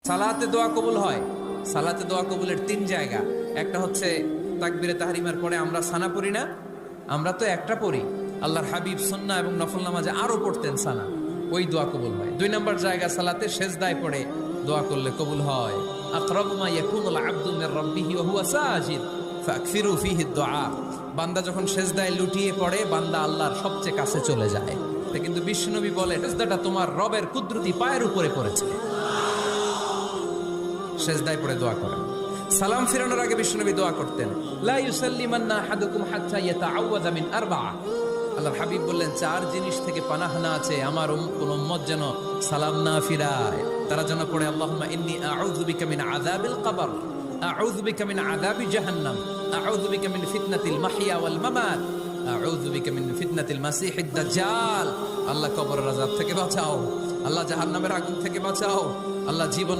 সালাতে দোয়া কবুল হয়। সালাতে দোয়া কবুলের 3 জায়গা। একটা হচ্ছে তাকবীরে তাহরিমার পরে আমরা সানা পড়ি না, আমরা তো একটা পড়ি। আল্লাহর হাবিব সুন্নাহ এবং নফল নামাজে আরো পড়তেন সানা, ওই দোয়া কবুল হয়। 2 নম্বর জায়গা সালাতে সেজদায় পড়ে দোয়া করলে কবুল হয়। আকরাবু মা ইয়াকুনুল আবদু মির রাব্বিহি ওয়া হুয়া সাজিদ ফাকসিরু ফীহি দুআ। বান্দা যখন সেজদায় লুটিয়ে পড়ে, বান্দা আল্লাহর সবচেয়ে কাছে চলে যায়। কিন্তু বিশ্বনবী বলে, সেজদাটা তোমার রবের কুদরতি পায়ের উপরে পড়েছে। সেজদায় পড়ে দোয়া করেন। সালাম ফিরানোর আগে বিশ্বনবী দোয়া করতেন, লা ইউসাল্লিমান্না আহাদুকুম হাত্তা ইয়াতাআওয়াযা মিন আরবা'a। আল্লাহর হাবিব বললেন, 4 জিনিস থেকে পানাহানা আছে আমার কোন উম্মত যেন সালাম না ফিরায়। তারা যেন পড়ে, আল্লাহুম্মা ইন্নী আউযু বিকা মিন আযাবিল কবর, আউযু বিকা মিন আযাবি জাহান্নাম, আউযু বিকা মিন ফিতনাতিল মাহইয়া ওয়াল মামাত, আউযু বিকা মিন ফিতনাতিল মাসিহিদ দাজ্জাল। আল্লাহ কবরের আযাব থেকে বাঁচাও, আল্লাহ জাহান্নামের আগুন থেকে বাঁচাও, আল্লাহ জীবন